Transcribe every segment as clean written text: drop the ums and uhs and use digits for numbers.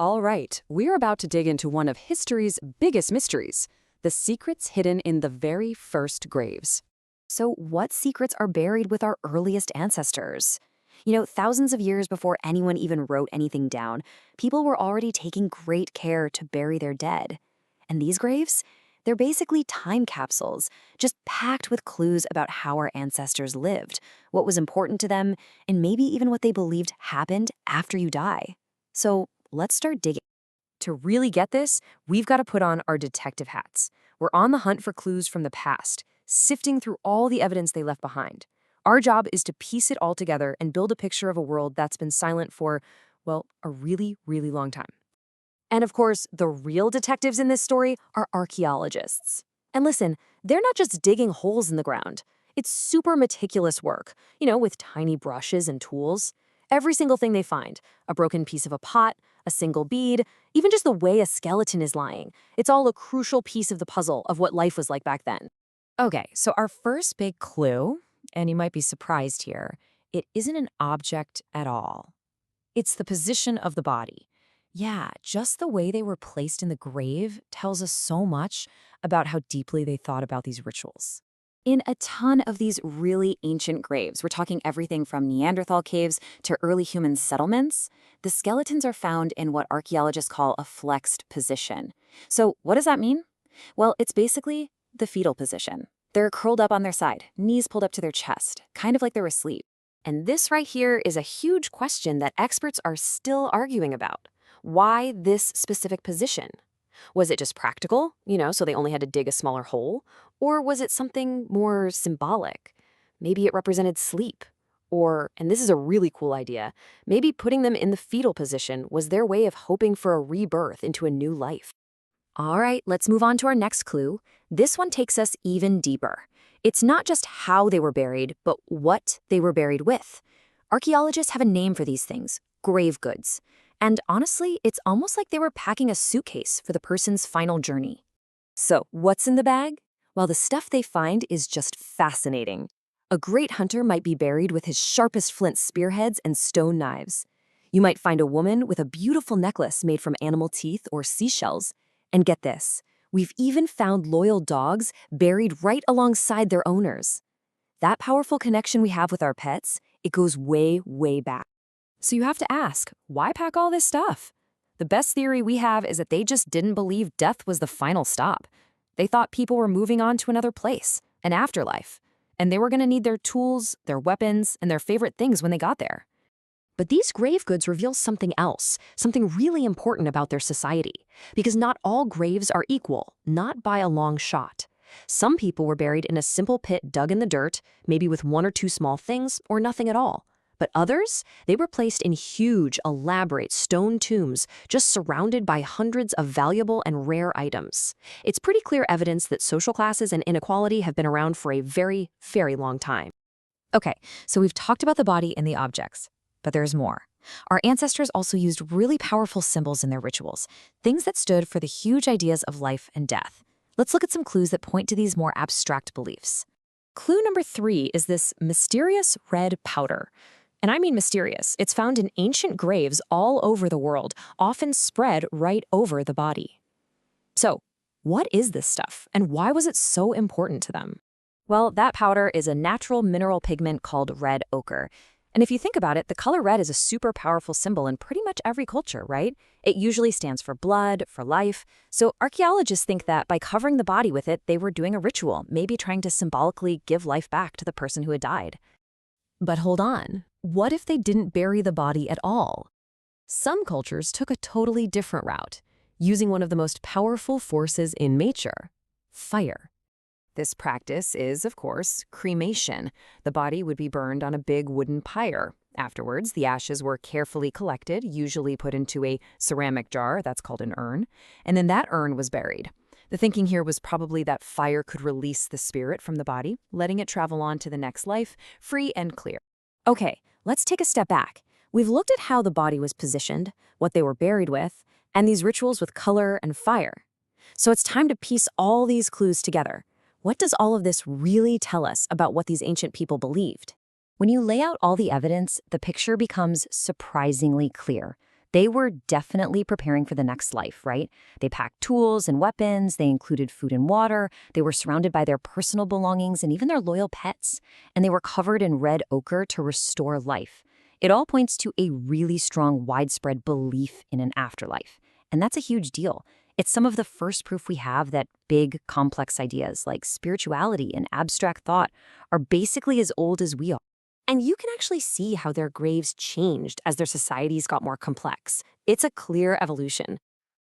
All right, we're about to dig into one of history's biggest mysteries, the secrets hidden in the very first graves. So, what secrets are buried with our earliest ancestors? Thousands of years before anyone even wrote anything down, people were already taking great care to bury their dead. And these graves? They're basically time capsules, just packed with clues about how our ancestors lived, what was important to them, and maybe even what they believed happened after you die. So, let's start digging. To really get this, we've got to put on our detective hats. We're on the hunt for clues from the past, sifting through all the evidence they left behind. Our job is to piece it all together and build a picture of a world that's been silent for, well, a really, really long time. And of course, the real detectives in this story are archaeologists. And listen, they're not just digging holes in the ground. It's super meticulous work, with tiny brushes and tools. Every single thing they find, a broken piece of a pot, a single bead, even just the way a skeleton is lying, it's all a crucial piece of the puzzle of what life was like back then. Okay, so our first big clue, and you might be surprised here, it isn't an object at all. It's the position of the body. Yeah, just the way they were placed in the grave tells us so much about how deeply they thought about these rituals. In a ton of these really ancient graves, we're talking everything from Neanderthal caves to early human settlements, the skeletons are found in what archaeologists call a flexed position. So what does that mean? Well, it's basically the fetal position. They're curled up on their side, knees pulled up to their chest, kind of like they're asleep. And this right here is a huge question that experts are still arguing about. Why this specific position? Was it just practical, so they only had to dig a smaller hole? Or was it something more symbolic? Maybe it represented sleep. Or, and this is a really cool idea, maybe putting them in the fetal position was their way of hoping for a rebirth into a new life. All right, let's move on to our next clue. This one takes us even deeper. It's not just how they were buried, but what they were buried with. Archaeologists have a name for these things, grave goods. And honestly, it's almost like they were packing a suitcase for the person's final journey. So, what's in the bag? Well, the stuff they find is just fascinating. A great hunter might be buried with his sharpest flint spearheads and stone knives. You might find a woman with a beautiful necklace made from animal teeth or seashells. And get this, we've even found loyal dogs buried right alongside their owners. That powerful connection we have with our pets, it goes way, way back. So you have to ask, why pack all this stuff? The best theory we have is that they just didn't believe death was the final stop. They thought people were moving on to another place, an afterlife, and they were going to need their tools, their weapons, and their favorite things when they got there. But these grave goods reveal something else, something really important about their society, because not all graves are equal, not by a long shot. Some people were buried in a simple pit dug in the dirt, maybe with one or two small things or nothing at all. But others, they were placed in huge, elaborate stone tombs, just surrounded by hundreds of valuable and rare items. It's pretty clear evidence that social classes and inequality have been around for a very, very long time. Okay, so we've talked about the body and the objects, but there's more. Our ancestors also used really powerful symbols in their rituals, things that stood for the huge ideas of life and death. Let's look at some clues that point to these more abstract beliefs. Clue number 3 is this mysterious red powder. And I mean mysterious. It's found in ancient graves all over the world, often spread right over the body. So, what is this stuff, and why was it so important to them? Well, that powder is a natural mineral pigment called red ochre. And if you think about it, the color red is a super powerful symbol in pretty much every culture, right? It usually stands for blood, for life. So archaeologists think that by covering the body with it, they were doing a ritual, maybe trying to symbolically give life back to the person who had died. But hold on. What if they didn't bury the body at all? Some cultures took a totally different route, using one of the most powerful forces in nature, fire. This practice is, of course, cremation. The body would be burned on a big wooden pyre. Afterwards, the ashes were carefully collected, usually put into a ceramic jar, that's called an urn, and then that urn was buried. The thinking here was probably that fire could release the spirit from the body, letting it travel on to the next life, free and clear. Okay, let's take a step back. We've looked at how the body was positioned, what they were buried with, and these rituals with color and fire. So it's time to piece all these clues together. What does all of this really tell us about what these ancient people believed? When you lay out all the evidence, the picture becomes surprisingly clear. They were definitely preparing for the next life, right? They packed tools and weapons, they included food and water, they were surrounded by their personal belongings and even their loyal pets, and they were covered in red ochre to restore life. It all points to a really strong, widespread belief in an afterlife. And that's a huge deal. It's some of the first proof we have that big, complex ideas like spirituality and abstract thought are basically as old as we are. And you can actually see how their graves changed as their societies got more complex. It's a clear evolution.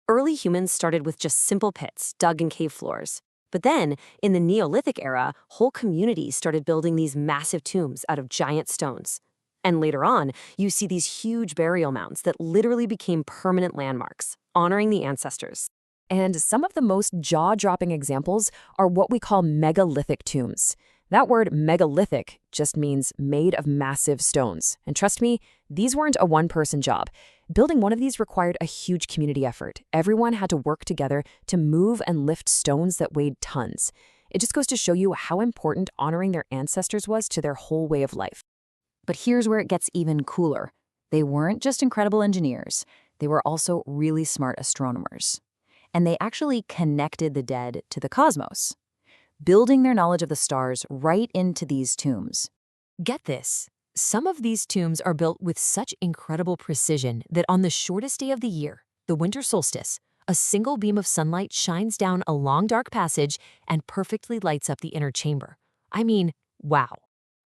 Early humans started with just simple pits dug in cave floors. But then, in the Neolithic era, whole communities started building these massive tombs out of giant stones. And later on, you see these huge burial mounds that literally became permanent landmarks, honoring the ancestors. And some of the most jaw-dropping examples are what we call megalithic tombs. That word megalithic just means made of massive stones. And trust me, these weren't a one-person job. Building one of these required a huge community effort. Everyone had to work together to move and lift stones that weighed tons. It just goes to show you how important honoring their ancestors was to their whole way of life. But here's where it gets even cooler. They weren't just incredible engineers, they were also really smart astronomers. And they actually connected the dead to the cosmos, building their knowledge of the stars right into these tombs. Get this. Some of these tombs are built with such incredible precision that on the shortest day of the year, the winter solstice, a single beam of sunlight shines down a long dark passage and perfectly lights up the inner chamber. I mean, wow.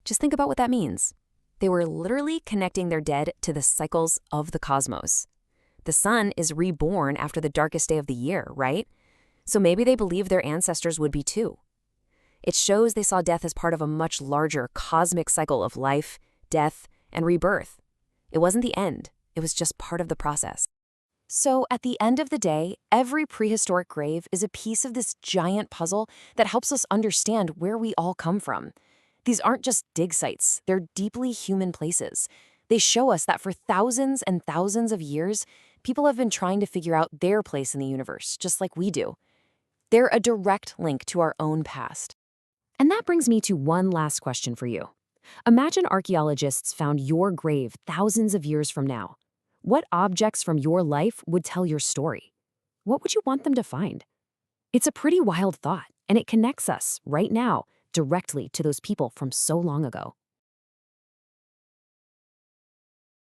Just think about what that means. They were literally connecting their dead to the cycles of the cosmos. The sun is reborn after the darkest day of the year, right? So maybe they believed their ancestors would be too. It shows they saw death as part of a much larger cosmic cycle of life, death, and rebirth. It wasn't the end, it was just part of the process. So at the end of the day, every prehistoric grave is a piece of this giant puzzle that helps us understand where we all come from. These aren't just dig sites, they're deeply human places. They show us that for thousands and thousands of years, people have been trying to figure out their place in the universe, just like we do. They're a direct link to our own past. And that brings me to one last question for you. Imagine archaeologists found your grave thousands of years from now. What objects from your life would tell your story? What would you want them to find? It's a pretty wild thought, and it connects us, right now, directly to those people from so long ago.